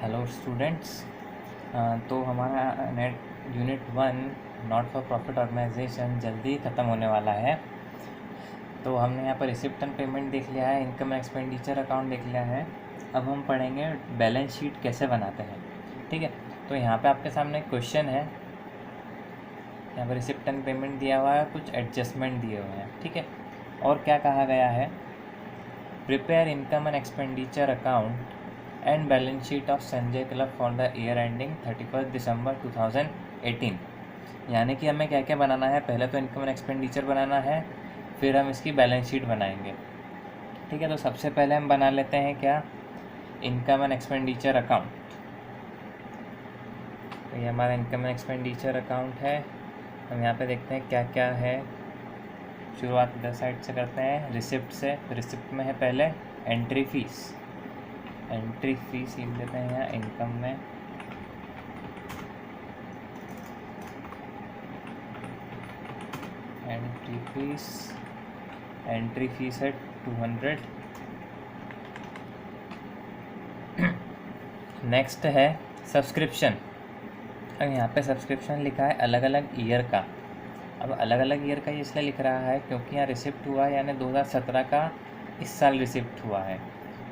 Hello students. तो हमारा NET unit 1 not for profit organisation जल्दी ख़त्म होने वाला है। तो हमने यहाँ पर रिसिप्ट एंड पेमेंट देख लिया है, इनकम एक्सपेंडिचर अकाउंट देख लिया है। अब हम पढ़ेंगे बैलेंस शीट कैसे बनाते हैं। ठीक है, तो यहाँ पे आपके सामने क्वेश्चन है। यहाँ पर रिसिप्ट एंड पेमेंट दिया हुआ है, कुछ एडजस्टमेंट दिए हुए हैं। ठीक है, और क्या कहा गया है, prepare income and expenditure account and balance sheet of Sanjay club for the year ending 31 December 2018। यानी कि हमें क्या क्या बनाना है, पहले तो इनकम एंड एक्सपेंडिचर बनाना है, फिर हम इसकी बैलेंस शीट बनाएंगे। ठीक है, तो सबसे पहले हम बना लेते हैं क्या, इनकम एंड एक्सपेंडिचर अकाउंट। तो ये हमारा इनकम एंड एक्सपेंडिचर अकाउंट है। हम यहाँ पे देखते हैं क्या क्या है। शुरुआत इधर साइड से करते हैं, रिसिप्ट से। रिसिप्ट में है पहले एंट्री फीस। एंट्री फीस लिख देते हैं यहाँ इनकम में। एंट्री फीस है 200। नेक्स्ट है सब्सक्रिप्शन। अब यहाँ पे सब्सक्रिप्शन लिखा है अलग अलग ईयर का। अब अलग अलग ईयर का ये इसलिए लिख रहा है क्योंकि यहाँ रिसिप्ट हुआ है, यानी 2017 का इस साल रिसिप्ट हुआ है,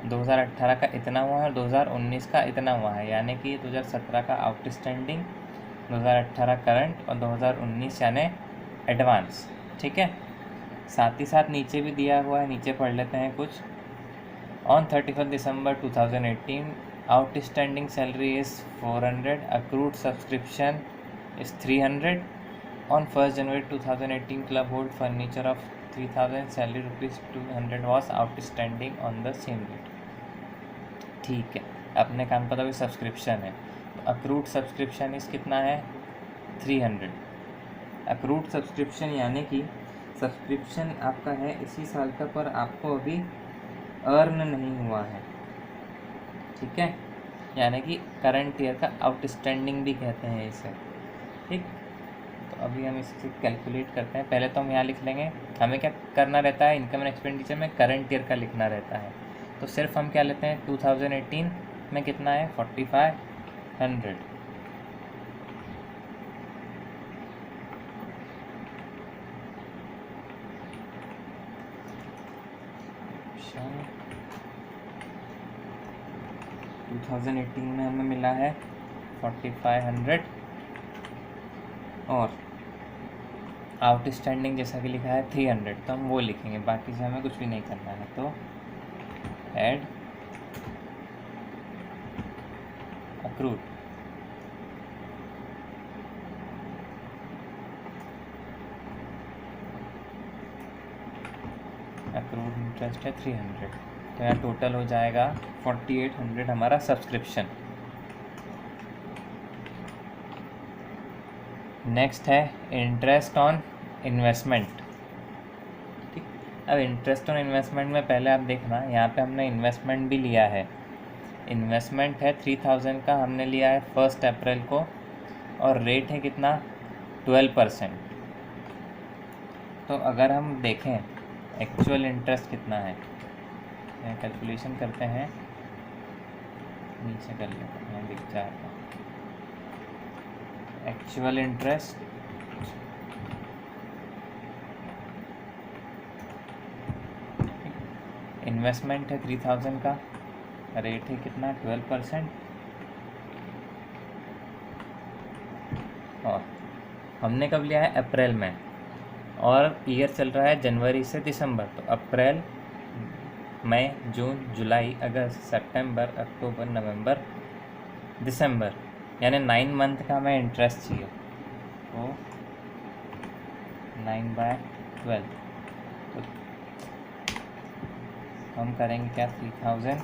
2018 का इतना हुआ है और 2019 का इतना हुआ है। यानी कि 2017 का आउटस्टैंडिंग, 2018 करंट और 2019 यानी एडवांस। ठीक है, साथ ही साथ नीचे भी दिया हुआ है, नीचे पढ़ लेते हैं कुछ। On 31 December 2018 outstanding salary is 400, accrued subscription is 300। On 1 January 2018 club hold furniture of 3000, salary ₹200 was outstanding on the same date. ठीक है, अपने काम पता भी सब्सक्रिप्शन है, तो अक्रूड सब्सक्रिप्शन इस कितना है 300। अक्रूड सब्सक्रिप्शन यानी कि सब्सक्रिप्शन आपका है इसी साल का, पर आपको अभी अर्न नहीं हुआ है। ठीक है, यानी कि करंट ईयर का आउटस्टैंडिंग भी कहते हैं इसे। ठीक, तो अभी हम इससे कैलकुलेट करते हैं। पहले तो हम यहाँ लिख लेंगे, हमें क्या करना रहता है, इनकम एंड एक्सपेंडिचर में करंट ईयर का लिखना रहता है। तो सिर्फ हम क्या लेते हैं, 2018 में कितना है 4500। ऑप्शन 2018 में हमें मिला है 4500 और आउटस्टैंडिंग जैसा कि लिखा है 300, तो हम वो लिखेंगे, बाकी से हमें कुछ भी नहीं करना है। तो ऐड अक्रूड, अक्रूड इंटरेस्ट है 300, तो यहाँ टोटल हो जाएगा 4800 हमारा सब्सक्रिप्शन। नेक्स्ट है इंटरेस्ट ऑन इन्वेस्टमेंट। ठीक, अब इंटरेस्ट ऑन इन्वेस्टमेंट में पहले आप देखना, यहाँ पे हमने इन्वेस्टमेंट भी लिया है। इन्वेस्टमेंट है 3000 का, हमने लिया है 1 अप्रैल को, और रेट है कितना 12%। तो अगर हम देखें एक्चुअल इंटरेस्ट कितना है, कैलकुलेशन करते हैं, नीचे कर लेते हैं, दिख जाएगा एक्चुअल इंटरेस्ट। इन्वेस्टमेंट है 3000 का, रेट है कितना 12%, और हमने कब लिया है अप्रैल में, और ईयर चल रहा है जनवरी से दिसंबर। तो अप्रैल, मई, जून, जुलाई, अगस्त, सितंबर, अक्टूबर, नवंबर, दिसंबर, यानी 9 मंथ का हमें इंटरेस्ट चाहिए। तो 9/12, तो हम करेंगे क्या, 3000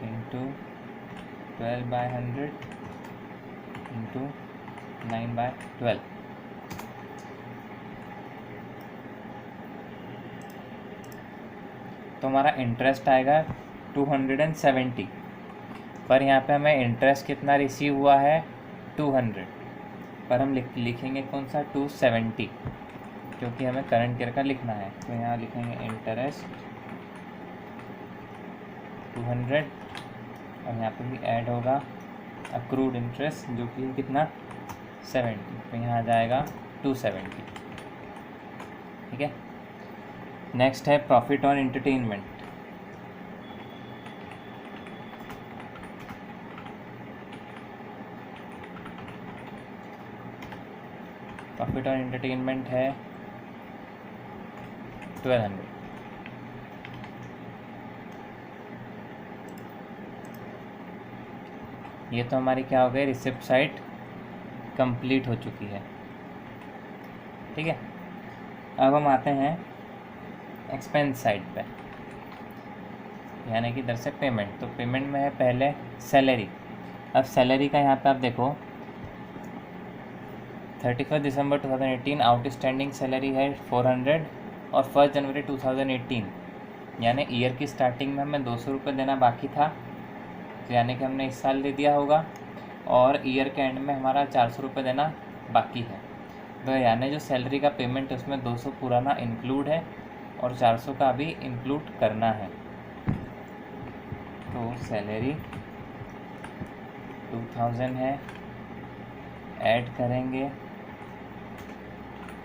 इंटू 12/100 इंटू 9/12। तो हमारा इंटरेस्ट आएगा 270, पर यहाँ पे हमें इंटरेस्ट कितना रिसीव हुआ है 200, पर हम लिखेंगे कौन सा 270, क्योंकि हमें करंट ईयर का लिखना है। तो यहाँ लिखेंगे इंटरेस्ट 200 और यहाँ पे भी ऐड होगा अक्रूड इंटरेस्ट जो कि कितना 70, तो यहाँ आ जाएगा 270। ठीक है। नेक्स्ट है profit on entertainment. Profit on entertainment है 1200। ये तो हमारी क्या हो गई, रिसिप्ट साइड कंप्लीट हो चुकी है। ठीक है। अब हम आते हैं एक्सपेंस साइड पे, यानी कि इधर से पेमेंट। तो पेमेंट में है पहले सैलरी। अब सैलरी का यहाँ पे आप देखो 31 दिसंबर 2018 आउटस्टैंडिंग सैलरी है 400 और 1 जनवरी 2018 यानी ईयर की स्टार्टिंग में हमें 200 रुपये देना बाकी था, तो यानी कि हमने इस साल दे दिया होगा, और ईयर के एंड में हमारा 400 रुपये देना बाकी है। तो यानी जो सैलरी का पेमेंट है उसमें 200 पुराना इंक्लूड है और 400 का भी इंक्लूड करना है। तो सैलरी 2000 है, ऐड करेंगे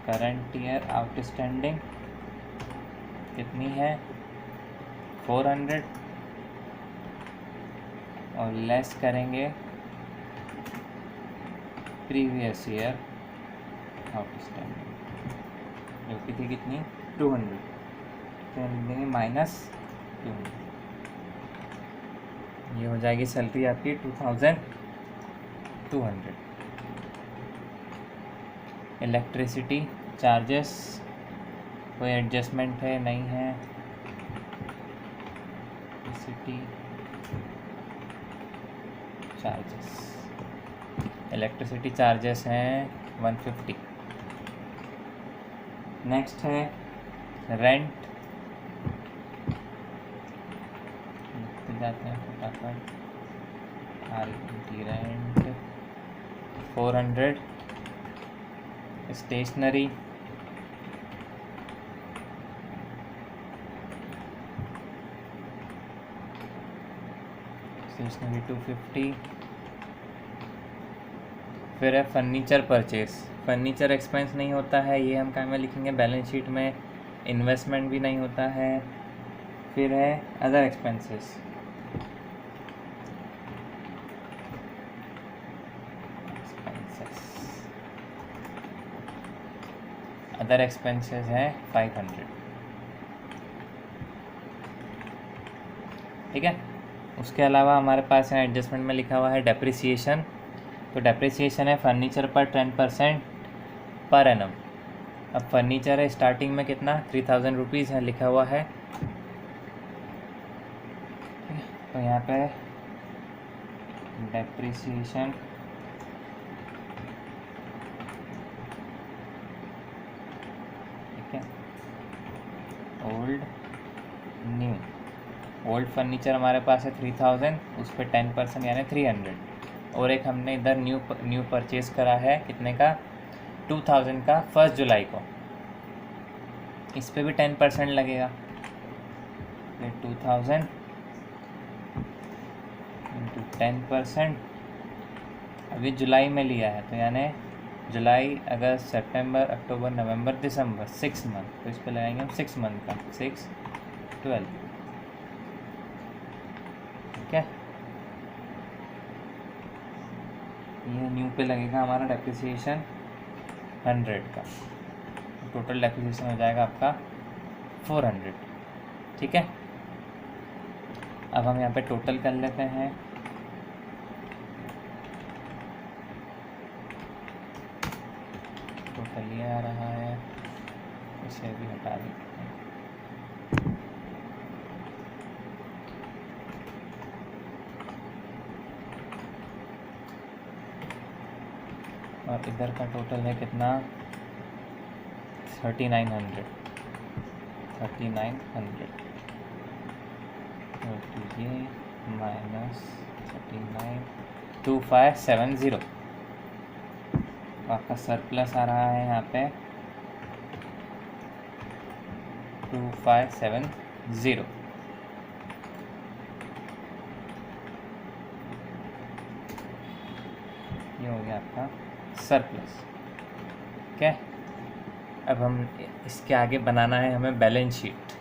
करंट ईयर आउटस्टैंडिंग कितनी है 400 और लेस करेंगे प्रीवियस ईयर आउटस्टैंडिंग जो कि थी कितनी 200, तो देंगे -200। ये हो जाएगी सैलरी आपकी 2200। इलेक्ट्रिसिटी चार्जेस कोई एडजस्टमेंट है नहीं है, इलेक्ट्रिसिटी चार्जेस हैं 150। नेक्स्ट है रेंट, लिखते जाते हैं फटाफट। रेंट 400। Stationery stationery 250। फिर है फर्नीचर परचेस। फर्नीचर एक्सपेंस नहीं होता है, ये हम कहाँ में लिखेंगे बैलेंस शीट में। इन्वेस्टमेंट भी नहीं होता है। फिर है अदर एक्सपेंसेस। अदर एक्सपेंसेस है 500। ठीक है। उसके अलावा हमारे पास यहाँ एडजस्टमेंट में लिखा हुआ है डेप्रिसिएशन। तो डेप्रिसिएशन है फर्नीचर पर 10% पर एनम। अब फर्नीचर है स्टार्टिंग में कितना 3000 रुपीज़ है लिखा हुआ है। तो यहाँ पे डेप्रिसिएशन ठीक है। ओल्ड न्यू, ओल्ड फर्नीचर हमारे पास है 3000, उस पर 10% यानी 300। और एक हमने इधर न्यू परचेज करा है कितने का 2000 का 1 जुलाई को, इस पे भी 10% लगेगा। फिर 2000 इंटू 10%। अभी जुलाई में लिया है तो यानी जुलाई अगस्त सितंबर अक्टूबर नवंबर दिसंबर 6 मंथ, तो इस पे लगाएंगे हम 6 मंथ का 6 12। ठीक है। ये न्यू पे लगेगा हमारा डेप्रिसिएशन 100 का, टोटल डेप्रिसिएशन हो जाएगा आपका 400। ठीक है। अब हम यहाँ पे टोटल कर लेते हैं। टोटल ये आ रहा है, इसे भी हटा देते हैं। और इधर का टोटल है कितना 3900। और ये -39 2570। आपका सरप्लस आ रहा है यहाँ पे 2570। ये हो गया आपका सरप्लस। ठीक है, अब हम इसके आगे बनाना है हमें बैलेंस शीट।